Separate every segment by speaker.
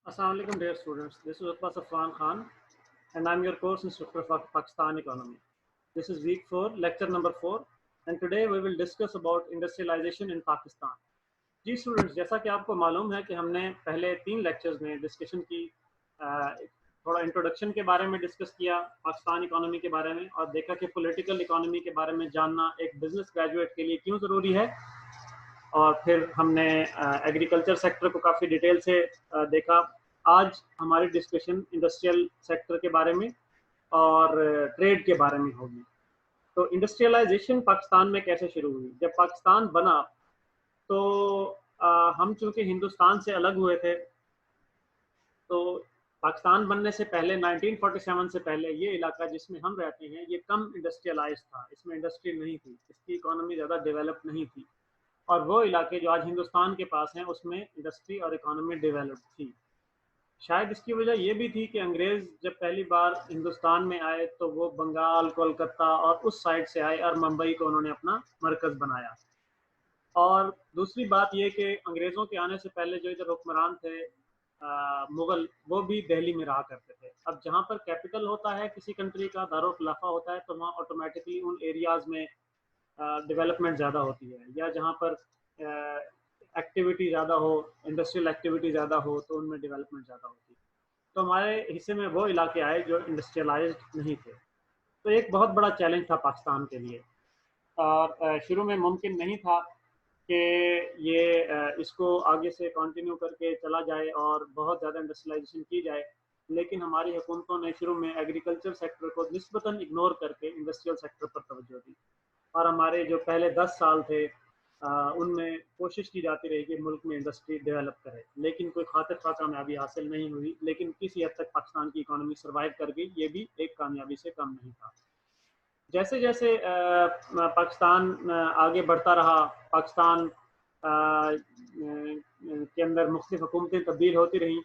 Speaker 1: Assalamu alaikum dear students. This is Utbah Safwan Khan and I'm your course instructor for Pakistan Economy. This is week 4, lecture number 4 and today we will discuss about industrialization in Pakistan. जी students, जैसा कि आपको मालूम है कि हमने पहले 3 lectures में डिस्कशन की, थोड़ा इंट्रोडक्शन के बारे में डिस्कस किया, पाकिस्तान इकोनॉमी के बारे में, और देखा कि पॉलिटिकल इकोनॉमी के बारे में जानना एक बिजनेस ग्रेजुएट के लिए क्यों ज़रूरी है। और फिर हमने एग्रीकल्चर सेक्टर को काफ़ी डिटेल से देखा। आज हमारी डिस्कशन इंडस्ट्रियल सेक्टर के बारे में और ट्रेड के बारे में होगी। तो इंडस्ट्रियलाइजेशन पाकिस्तान में कैसे शुरू हुई? जब पाकिस्तान बना तो हम चूंकि हिंदुस्तान से अलग हुए थे, तो पाकिस्तान बनने से पहले 1947 से पहले ये इलाका जिसमें हम रहते हैं ये कम इंडस्ट्रियलाइज था, इसमें इंडस्ट्री नहीं थी, इसकी इकोनॉमी ज़्यादा डेवलप नहीं थी। और वो इलाके जो आज हिंदुस्तान के पास हैं उसमें इंडस्ट्री और इकोनॉमी डेवलप थी। शायद इसकी वजह ये भी थी कि अंग्रेज़ जब पहली बार हिंदुस्तान में आए तो वो बंगाल, कोलकाता और उस साइड से आए और मुंबई को उन्होंने अपना मरकज़ बनाया। और दूसरी बात ये कि अंग्रेज़ों के आने से पहले जो इधर हुक्मरान थे मुग़ल, वो भी दिल्ली में रहा करते थे। अब जहाँ पर कैपिटल होता है किसी कंट्री का, दारुल खिलाफा होता है, तो वहाँ ऑटोमेटिकली उन एरियाज़ में डेवलपमेंट ज़्यादा होती है, या जहाँ पर एक्टिविटी ज़्यादा हो, इंडस्ट्रियल एक्टिविटी ज़्यादा हो, तो उनमें डेवलपमेंट ज़्यादा होती है। तो हमारे हिस्से में वो इलाके आए जो इंडस्ट्रियलाइज्ड नहीं थे। तो एक बहुत बड़ा चैलेंज था पाकिस्तान के लिए, और शुरू में मुमकिन नहीं था कि ये इसको आगे से कंटिन्यू करके चला जाए और बहुत ज़्यादा इंडस्ट्रियलाइजेशन की जाए। लेकिन हमारी हुकूमतों ने शुरू में एग्रीकल्चर सेक्टर को निस्बतन इग्नोर करके इंडस्ट्रियल सेक्टर पर तवज्जो दी, और हमारे जो पहले 10 साल थे उनमें कोशिश की जाती रही कि मुल्क में इंडस्ट्री डेवलप करे, लेकिन कोई खातिर ख़्वाह कामयाबी हासिल नहीं हुई। लेकिन किसी हद तक पाकिस्तान की इकोनॉमी सर्वाइव कर गई, ये भी एक कामयाबी से कम नहीं था। जैसे जैसे पाकिस्तान आगे बढ़ता रहा, पाकिस्तान के अंदर मुख्तलिफ हुकूमतें तब्दील होती रहीं,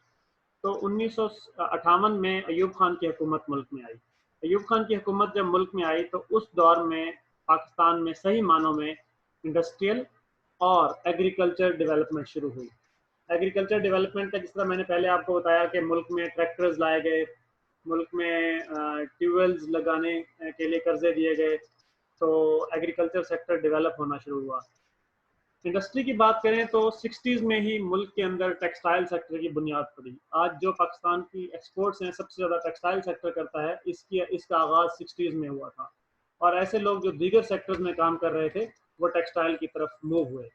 Speaker 1: तो 1958 में अयूब खान की हुकूमत मुल्क में आई। अयूब खान की हुकूमत जब मुल्क में आई तो उस दौर में पाकिस्तान में सही मानों में इंडस्ट्रियल और एग्रीकल्चर डेवलपमेंट शुरू हुई। एग्रीकल्चर डेवलपमेंट का जिस तरह मैंने पहले आपको बताया कि मुल्क में ट्रैक्टर्स लाए गए, मुल्क में ट्यूबवेल्स लगाने के लिए कर्जे दिए गए, तो एग्रीकल्चर सेक्टर डेवलप होना शुरू हुआ। इंडस्ट्री की बात करें तो 60s में ही मुल्क के अंदर टेक्सटाइल सेक्टर की बुनियाद पड़ी। आज जो पाकिस्तान की एक्सपोर्ट्स हैं सबसे ज़्यादा टेक्सटाइल सेक्टर करता है, इसका आगाज़ 60s में हुआ था। और ऐसे लोग जो दीगर सेक्टर्स में काम कर रहे थे वो टेक्सटाइल की तरफ मूव हुए।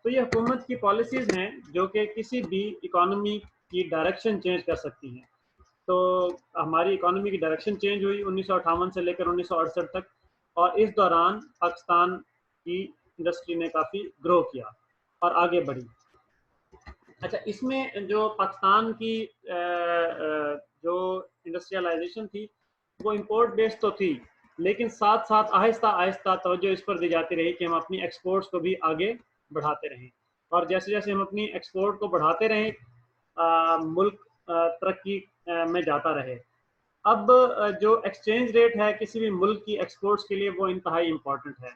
Speaker 1: तो ये हुकूमत की पॉलिसीज़ हैं जो कि किसी भी इकॉनमी की डायरेक्शन चेंज कर सकती हैं। तो हमारी इकोनॉमी की डायरेक्शन चेंज हुई 1958 से लेकर 1968 तक, और इस दौरान पाकिस्तान की इंडस्ट्री ने काफ़ी ग्रो किया और आगे बढ़ी। अच्छा, इसमें जो पाकिस्तान की जो इंडस्ट्रियलाइजेशन थी वो इंपोर्ट बेस्ड तो थी, लेकिन साथ साथ आहिस्ता आहिस्ता तवज्जो इस पर दी जाती रही कि हम अपनी एक्सपोर्ट्स को भी आगे बढ़ाते रहें। और जैसे जैसे हम अपनी एक्सपोर्ट को बढ़ाते रहें, मुल्क तरक्की में जाता रहे। अब जो एक्सचेंज रेट है किसी भी मुल्क की एक्सपोर्ट्स के लिए वो इंतहाई इम्पोर्टेंट है।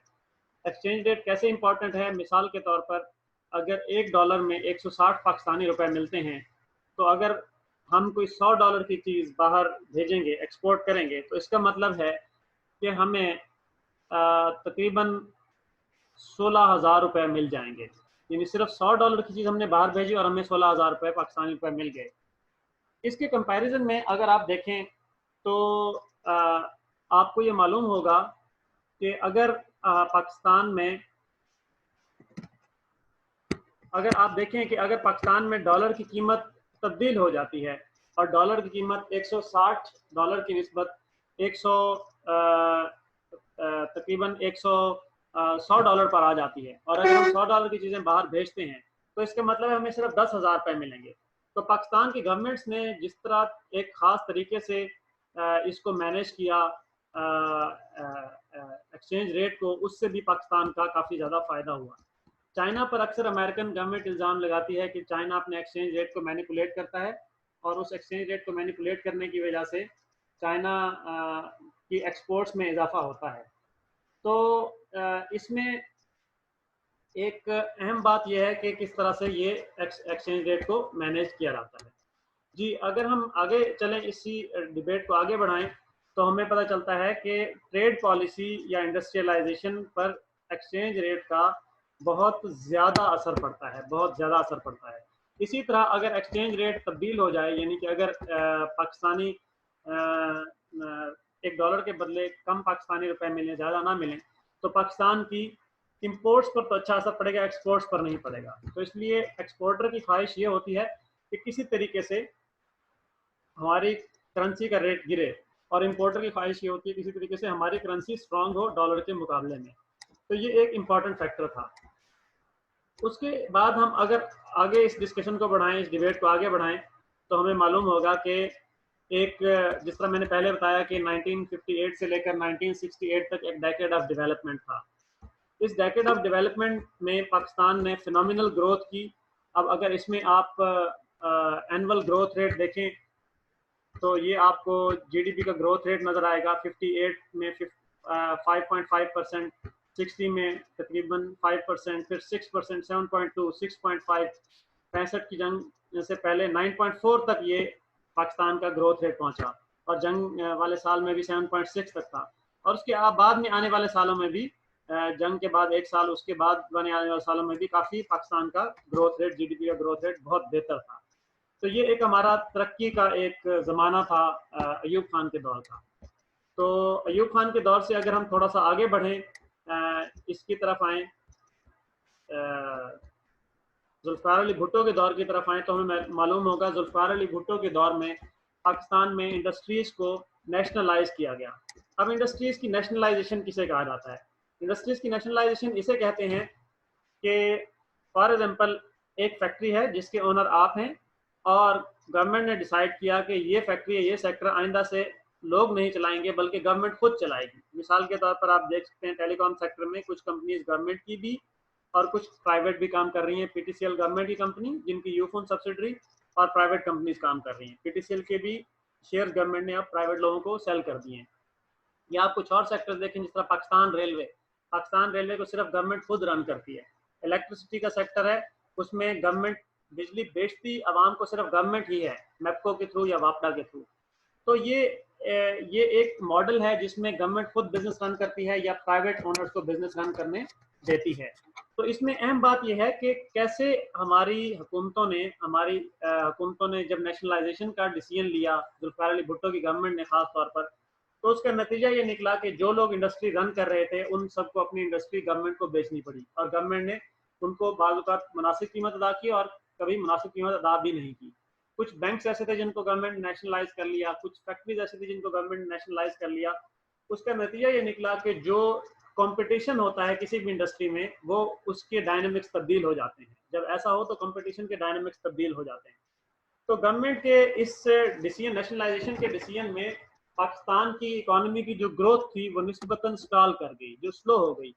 Speaker 1: एक्सचेंज रेट कैसे इंपॉर्टेंट है? मिसाल के तौर पर अगर $1 में 160 पाकिस्तानी रुपए मिलते हैं, तो अगर हम कोई $100 की चीज़ बाहर भेजेंगे, एक्सपोर्ट करेंगे, तो इसका मतलब है कि हमें तकरीबन 16,000 रुपए मिल जाएंगे। यानी सिर्फ $100 की चीज़ हमने बाहर भेजी और हमें 16,000 रुपए पाकिस्तानी रुपए मिल गए। इसके कंपैरिजन में अगर आप देखें तो आपको ये मालूम होगा कि पाकिस्तान में अगर आप देखें कि अगर पाकिस्तान में डॉलर की कीमत तब्दील हो जाती है और डॉलर की कीमत $160 की निस्बत 100 तकरीबन 100 पर आ जाती है, और अगर हम $100 की चीज़ें बाहर भेजते हैं तो इसका मतलब है हमें सिर्फ 10,000 रुपये मिलेंगे। तो पाकिस्तान की गवर्नमेंट्स ने जिस तरह एक ख़ास तरीके से इसको मैनेज किया एक्सचेंज रेट को, उससे भी पाकिस्तान का काफ़ी ज़्यादा फ़ायदा हुआ। चाइना पर अक्सर अमेरिकन गवर्नमेंट इल्ज़ाम लगाती है कि चाइना अपने एक्सचेंज रेट को मैनिपुलेट करता है, और उस एक्सचेंज रेट को मैनिपुलेट करने की वजह से चाइना की एक्सपोर्ट्स में इजाफा होता है। तो इसमें एक अहम बात यह है कि किस तरह से ये एक्सचेंज रेट को मैनेज किया जाता है। जी, अगर हम आगे चलें, इसी डिबेट को आगे बढ़ाएं, तो हमें पता चलता है कि ट्रेड पॉलिसी या इंडस्ट्रियलाइजेशन पर एक्सचेंज रेट का बहुत ज़्यादा असर पड़ता है, बहुत ज़्यादा असर पड़ता है। इसी तरह अगर एक्सचेंज रेट तब्दील हो जाए, यानी कि अगर पाकिस्तानी $1 के बदले कम पाकिस्तानी रुपए मिलें, ज़्यादा ना मिलें, तो पाकिस्तान की इंपोर्ट्स पर तो अच्छा असर पड़ेगा, एक्सपोर्ट्स पर नहीं पड़ेगा। तो इसलिए एक्सपोर्टर की ख्वाहिश ये होती है कि किसी तरीके से हमारी करेंसी का रेट गिरे, और इंपोर्टर की ख्वाहिश ये होती है किसी तरीके से हमारी करेंसी स्ट्रांग हो डॉलर के मुकाबले में। तो ये एक इम्पॉर्टेंट फैक्टर था। उसके बाद हम अगर आगे इस डिस्कशन को बढ़ाएं, इस डिबेट को आगे बढ़ाएं, तो हमें मालूम होगा कि एक, जिस तरह मैंने पहले बताया कि 1958 से लेकर 1968 तक एक डेकेड ऑफ डेवलपमेंट था। इस डेकेड ऑफ डेवलपमेंट में पाकिस्तान ने फिनोमिनल ग्रोथ की। अब अगर इसमें आप एनुअल ग्रोथ रेट देखें, तो ये आपको जीडीपी का ग्रोथ रेट नजर आएगा। 58 में 5.5%, 60 में तकरीबन 5%, फिर 6%, 7.2, 6.5, 65 की जंग से पहले 9.4 तक ये पाकिस्तान का ग्रोथ रेट पहुंचा, और जंग वाले साल में भी 7.6 तक था। और उसके बाद में आने वाले सालों में भी, जंग के बाद एक साल उसके बाद आने वाले सालों में भी काफ़ी पाकिस्तान का ग्रोथ रेट, जीडीपी का ग्रोथ रेट बहुत बेहतर था। तो ये एक हमारा तरक्की का एक ज़माना था, अयूब खान के दौर का। तो अयूब खान के दौर से अगर हम थोड़ा सा आगे बढ़ें, इसकी तरफ आएँ, जुल्फ़िकार अली भुट्टो के दौर की तरफ आएँ, तो हमें मालूम होगा जुल्फ़िकार अली भुट्टो के दौर में पाकिस्तान में इंडस्ट्रीज़ को नेशनलाइज किया गया। अब इंडस्ट्रीज़ की नेशनलाइजेशन किसे कहा जाता है? इंडस्ट्रीज़ की नेशनलाइजेशन इसे कहते हैं कि फॉर एग्जांपल एक फैक्ट्री है जिसके ओनर आप हैं, और गवर्नमेंट ने डिसाइड किया कि ये फैक्ट्री, ये सेक्टर आइंदा से लोग नहीं चलाएंगे बल्कि गवर्नमेंट खुद चलाएगी। मिसाल के तौर पर आप देख सकते हैं टेलीकॉम सेक्टर में कुछ कंपनीज गवर्नमेंट की भी और कुछ प्राइवेट भी काम कर रही हैं। पीटीसीएल गवर्नमेंट की कंपनी जिनकी यूफोन सब्सिडरी, और प्राइवेट कंपनीज काम कर रही हैं। पीटीसीएल के भी शेयर गवर्नमेंट ने अब प्राइवेट लोगों को सेल कर दिए हैं। या आप कुछ और सेक्टर्स देखें, जिस तरह पाकिस्तान रेलवे, पाकिस्तान रेलवे को सिर्फ गवर्नमेंट खुद रन करती है। इलेक्ट्रिसिटी का सेक्टर है, उसमें गवर्नमेंट बिजली बेचती आवाम को सिर्फ गवर्नमेंट ही है, मेपको के थ्रू या वापडा के थ्रू। तो ये एक मॉडल है जिसमें गवर्नमेंट खुद बिजनेस रन करती है या प्राइवेट ओनर्स को बिजनेस रन करने देती है। तो इसमें अहम बात यह है कि कैसे हमारी हुकूमतों ने जब नेशनलाइजेशन का डिसीजन लिया, जुल्फ़िकार अली भुट्टो की गवर्नमेंट ने खास तौर पर, तो उसका नतीजा ये निकला कि जो लोग इंडस्ट्री रन कर रहे थे उन सबको अपनी इंडस्ट्री गवर्नमेंट को बेचनी पड़ी, और गवर्नमेंट ने उनको बाज़ औक़ात मुनासिब कीमत अदा की और कभी मुनासिब कीमत अदा भी नहीं की। कुछ बैंक्स ऐसे थे जिनको गवर्नमेंट नेशनलाइज कर लिया, कुछ फैक्ट्रीज ऐसी थी जिनको गवर्नमेंट नेशनलाइज कर लिया। उसका नतीजा ये निकला कि जो कंपटीशन होता है किसी भी इंडस्ट्री में, वो उसके डायनामिक्स तब्दील हो जाते हैं। जब ऐसा हो तो कंपटीशन के डायनामिक्स तब्दील हो जाते हैं। तो गवर्नमेंट के इस डिसीजन, नेशनलाइजेशन के डिसीजन में पाकिस्तान की इकोनॉमी की जो ग्रोथ थी वो निस्बतन स्टॉल कर गई, जो स्लो हो गई।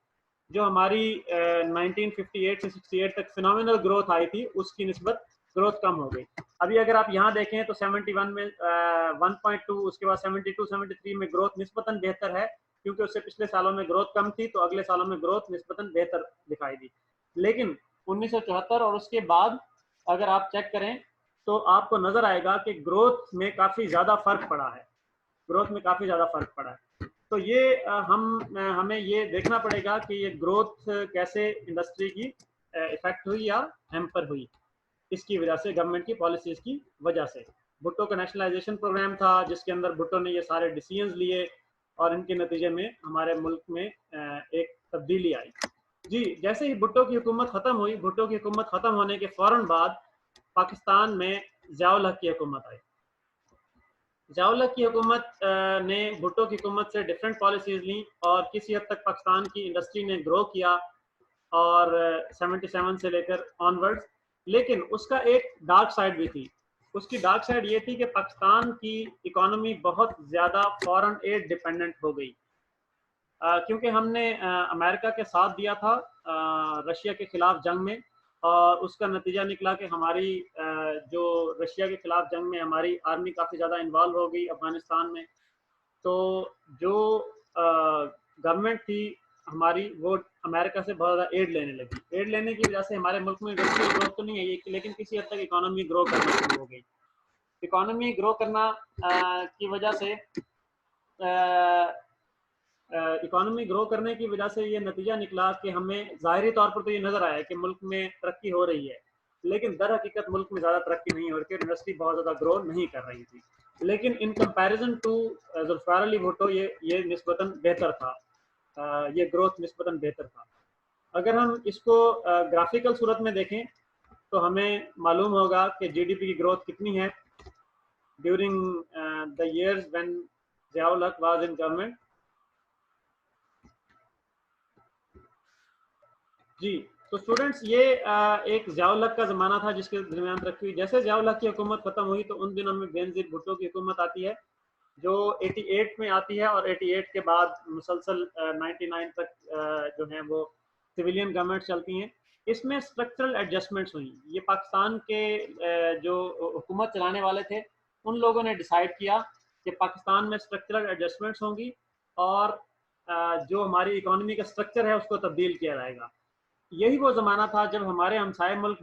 Speaker 1: जो हमारी 1958 से 68 तक फिनोमिनल ग्रोथ आई थी, उसकी निस्बत ग्रोथ कम हो गई। अभी अगर आप यहाँ देखें तो 71 में 1.2, उसके बाद 72, 73 में ग्रोथ निस्बतन बेहतर है, क्योंकि उससे पिछले सालों में ग्रोथ कम थी, तो अगले सालों में ग्रोथ निस्बतन बेहतर दिखाई दी। लेकिन 1974 और उसके बाद अगर आप चेक करें तो आपको नजर आएगा कि ग्रोथ में काफ़ी ज़्यादा फर्क पड़ा है, ग्रोथ में काफ़ी ज़्यादा फर्क पड़ा है। तो ये हमें ये देखना पड़ेगा कि ये ग्रोथ कैसे इंडस्ट्री की इफेक्ट हुई या हैम्पर हुई, इसकी वजह से, गवर्नमेंट की पॉलिसीज़ की वजह से। भुट्टो का नेशनलाइजेशन प्रोग्राम था जिसके अंदर भुट्टो ने ये सारे डिसीजंस लिए, और इनके नतीजे में हमारे मुल्क में एक तब्दीली आई। जी, जैसे ही भुट्टो की हुकूमत ख़त्म हुई, भुट्टो की हुकूमत ख़त्म होने के फ़ौरन बाद पाकिस्तान में ज़ियाउल हक की हुकूमत आई। ज़ियाउल हक की हुकूमत ने भुट्टो की हुकूमत से डिफरेंट पॉलिसीज़ ली, और किसी हद तक पाकिस्तान की इंडस्ट्री ने ग्रो किया, और 77 से लेकर ऑनवर्ड्स। लेकिन उसका एक डार्क साइड भी थी। उसकी डार्क साइड ये थी कि पाकिस्तान की इकोनॉमी बहुत ज़्यादा फॉरेन एड डिपेंडेंट हो गई, क्योंकि हमने अमेरिका के साथ दिया था रशिया के खिलाफ जंग में, और उसका नतीजा निकला कि हमारी जो रशिया के खिलाफ जंग में हमारी आर्मी काफ़ी ज़्यादा इन्वॉल्व हो गई अफगानिस्तान में। तो जो गवर्नमेंट थी हमारी, वो अमेरिका से बहुत ज़्यादा एड लेने लगी। एड लेने की वजह से हमारे मुल्क में इंडस्ट्रियल ग्रोथ तो नहीं है, लेकिन किसी हद तक इकोनॉमी ग्रो करना शुरू हो गई। इकोनॉमी ग्रो करना की वजह से इकोनॉमी ग्रो करने की वजह से ये नतीजा निकला कि हमें ज़ाहिरी तौर पर तो ये नज़र आया कि मुल्क में तरक्की हो रही है, लेकिन दर हकीकत मुल्क में ज़्यादा तरक्की नहीं हो रही थी, इंडस्ट्री बहुत ज़्यादा ग्रो नहीं कर रही थी। लेकिन in comparison to Zulfikar Ali Bhutto ये निस्बतन बेहतर था, ये ग्रोथ निस्बतन बेहतर था। अगर हम इसको ग्राफिकल सूरत में देखें तो हमें मालूम होगा कि जीडीपी की ग्रोथ कितनी है during the years when Ziaul हक वाज इन गवर्नमेंट। जी, तो स्टूडेंट्स ये एक ज़ियाउल हक का ज़माना था जिसके दरमियान तरक्की हुई। जैसे ज़ियाउल हक की हुकूमत ख़त्म हुई तो उन दिनों में बेनज़ीर भुट्टो की हुकूमत आती है, जो 88 में आती है और 88 के बाद मुसलसल 99 तक जो है वो सिविलियन गवर्नमेंट चलती हैं। इसमें स्ट्रक्चरल एडजस्टमेंट्स हुई। ये पाकिस्तान के जो हुकूमत चलाने वाले थे उन लोगों ने डिसाइड किया कि पाकिस्तान में स्ट्रक्चरल एडजस्टमेंट्स होंगी और जो हमारी इकोनॉमी का स्ट्रक्चर है उसको तब्दील किया जाएगा। यही वो ज़माना था जब हमारे हमसाय मुल्क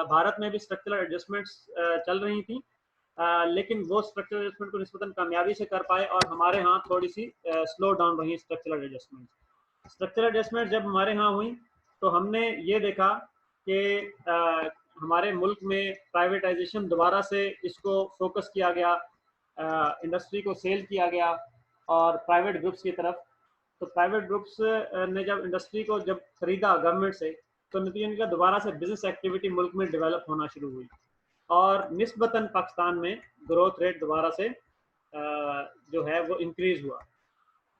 Speaker 1: भारत में भी स्ट्रक्चरल एडजस्टमेंट्स चल रही थी, लेकिन वो स्ट्रक्चरल एडजस्टमेंट को निस्बतन कामयाबी से कर पाए और हमारे यहाँ थोड़ी सी स्लो डाउन रही स्ट्रक्चरल एडजस्टमेंट। स्ट्रक्चरल एडजस्टमेंट जब हमारे यहाँ हुई तो हमने ये देखा कि हमारे मुल्क में प्राइवेटाइजेशन दोबारा से इसको फोकस किया गया, इंडस्ट्री को सेल किया गया और प्राइवेट ग्रुप्स की तरफ। तो प्राइवेट ग्रुप्स ने जब इंडस्ट्री को जब खरीदा गवर्नमेंट से तो नतीजा निकला दोबारा से बिजनेस एक्टिविटी मुल्क में डेवलप होना शुरू हुई और निस्बतन पाकिस्तान में ग्रोथ रेट दोबारा से जो है वो इंक्रीज हुआ।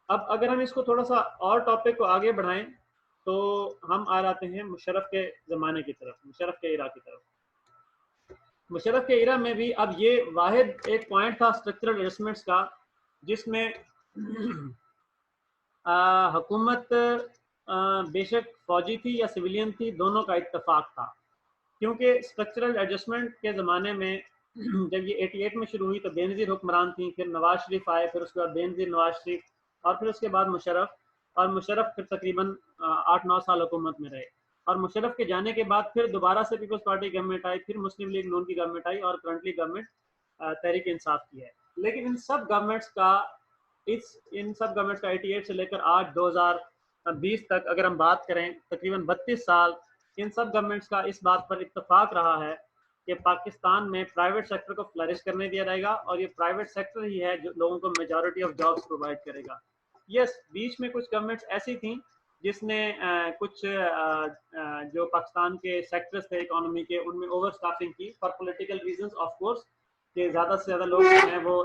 Speaker 1: अब अगर हम इसको थोड़ा सा और टॉपिक को आगे बढ़ाएं तो हम आ जाते हैं मुशर्रफ के ज़माने की तरफ, मुशर्रफ के इरा की तरफ। मुशर्रफ के इरा में भी अब ये वाहिद एक पॉइंट था स्ट्रक्चरल एडजस्टमेंट्स का जिसमें हुकूमत बेशक फौजी थी या सिविलियन थी, दोनों का इत्तेफाक था, क्योंकि स्ट्रक्चरल एडजस्टमेंट के ज़माने में जब ये 88 में शुरू हुई तो बेनज़ीर हुक्मरान थी, फिर नवाज शरीफ आए, फिर उसके बाद बेनज़ीर नवाज शरीफ और फिर उसके बाद मुशर्रफ, और मुशर्रफ फिर तकरीबन 8-9 साल हुकूमत में रहे। और मुशर्रफ के जाने के बाद फिर दोबारा से पीपल्स पार्टी गवर्नमेंट आई, फिर मुस्लिम लीग नून की गवर्नमेंट आई और करंटली गवर्नमेंट तहरीक इंसाफ की है। लेकिन इन सब गवर्नमेंट्स का 88 से लेकर आज 2020 तक अगर हम बात करें तकरीबन 32 साल इन सब गवर्नमेंट्स का इस बात पर इत्तेफाक रहा है कि पाकिस्तान में प्राइवेट सेक्टर को फ्लरिश करने दिया जाएगा और ये प्राइवेट सेक्टर ही है जो लोगों को मेजॉरिटी ऑफ जॉब्स प्रोवाइड करेगा। यस, बीच में कुछ गवर्नमेंट्स ऐसी थी जिसने कुछ जो पाकिस्तान के सेक्टर्स थे इकोनॉमी के उनमें ओवर स्टाफिंग की for political reasons of course, कि ज़्यादा से ज़्यादा लोग जो हैं वो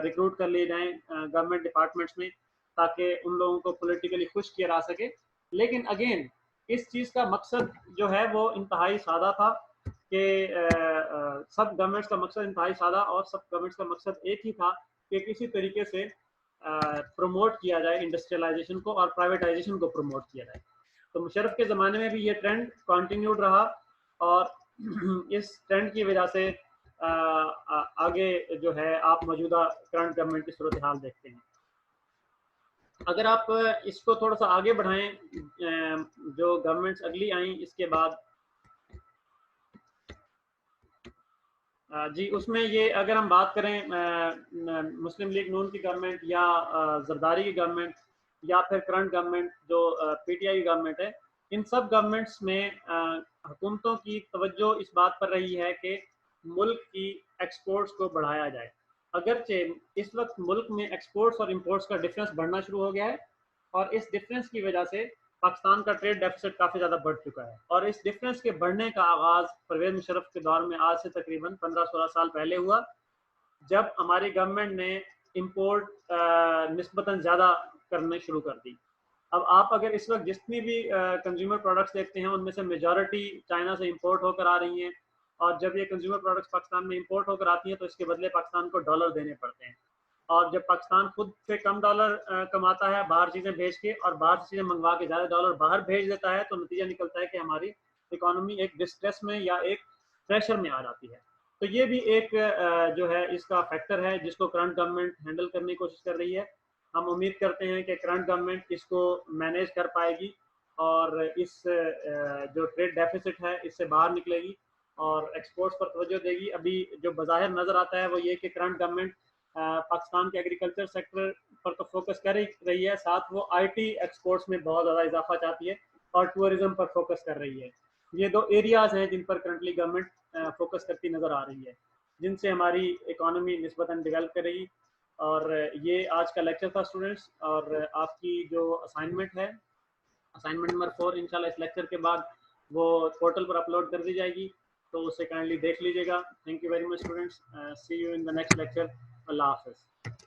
Speaker 1: रिक्रूट कर लिए जाएं गवर्नमेंट डिपार्टमेंट्स में ताकि उन लोगों को पॉलिटिकली खुश किया जा सके। लेकिन अगेन इस चीज़ का मकसद जो है वो इंतहाई सादा था कि सब गवर्नमेंट्स का मकसद इंतहाई सादा और सब गवर्नमेंट्स का मकसद एक ही था कि किसी तरीके से प्रमोट किया जाए इंडस्ट्रियलाइजेशन को और प्राइवेटाइजेशन को प्रमोट किया जाए। तो मुशर्रफ के ज़माने में भी ये ट्रेंड कंटिन्यूड रहा और इस ट्रेंड की वजह से आगे जो है आप मौजूदा करंट गवर्नमेंट की सूरत हाल देखते हैं। अगर आप इसको थोड़ा सा आगे बढ़ाएं, जो गवर्नमेंट्स अगली आई इसके बाद जी उसमें ये अगर हम बात करें मुस्लिम लीग नून की गवर्नमेंट या जरदारी की गवर्नमेंट या फिर करंट गवर्नमेंट जो पीटीआई गवर्नमेंट है, इन सब गवर्नमेंट्स में हुकूमतों की तवज्जो इस बात पर रही है कि मुल्क की एक्सपोर्ट्स को बढ़ाया जाए। अगरचे इस वक्त मुल्क में एक्सपोर्ट्स और इंपोर्ट्स का डिफरेंस बढ़ना शुरू हो गया है और इस डिफरेंस की वजह से पाकिस्तान का ट्रेड डेफिसिट काफ़ी ज़्यादा बढ़ चुका है और इस डिफरेंस के बढ़ने का आगाज़ परवेज़ मुशर्रफ के दौर में आज से तकरीबन 15-16 साल पहले हुआ, जब हमारी गवर्नमेंट ने इंपोर्ट निस्बतन ज़्यादा करने शुरू कर दी। अब आप अगर इस वक्त जितनी भी कंज्यूमर प्रोडक्ट्स देखते हैं उनमें से मेजॉरिटी चाइना से इंपोर्ट होकर आ रही हैं और जब ये कंज्यूमर प्रोडक्ट्स पाकिस्तान में इंपोर्ट होकर आती हैं तो इसके बदले पाकिस्तान को डॉलर देने पड़ते हैं और जब पाकिस्तान खुद से कम डॉलर कमाता है बाहर चीज़ें भेज के और बाहर से चीज़ें मंगवा के ज़्यादा डॉलर बाहर भेज देता है तो नतीजा निकलता है कि हमारी इकोनॉमी एक डिस्ट्रेस में या एक प्रेशर में आ जाती है। तो ये भी एक जो है इसका फैक्टर है जिसको करंट गवर्नमेंट हैंडल करने की कोशिश कर रही है। हम उम्मीद करते हैं कि करंट गवर्नमेंट इसको मैनेज कर पाएगी और इस जो ट्रेड डेफिसिट है इससे बाहर निकलेगी और एक्सपोर्ट्स पर तवज्जो देगी। अभी जो बज़ाहिर नज़र आता है वो ये कि करंट गवर्नमेंट पाकिस्तान के एग्रीकल्चर सेक्टर पर तो फोकस कर रही है, साथ वो आईटी एक्सपोर्ट्स में बहुत ज़्यादा इजाफा चाहती है और टूरिज्म पर फोकस कर रही है। ये दो एरियाज हैं जिन पर करंटली गवर्नमेंट फोकस करती नज़र आ रही है, जिनसे हमारी इकोनॉमी निस्बतन डेवलप करेगी। और ये आज का लेक्चर था स्टूडेंट्स, और आपकी जो असाइनमेंट है, असाइनमेंट नंबर 4 इंशाल्लाह इस लेक्चर के बाद वो पोर्टल पर अपलोड कर दी जाएगी, तो उसे काइंडली देख लीजिएगा। Thank you very much students, see you in the next lecture. अल्लाह हाफिज़।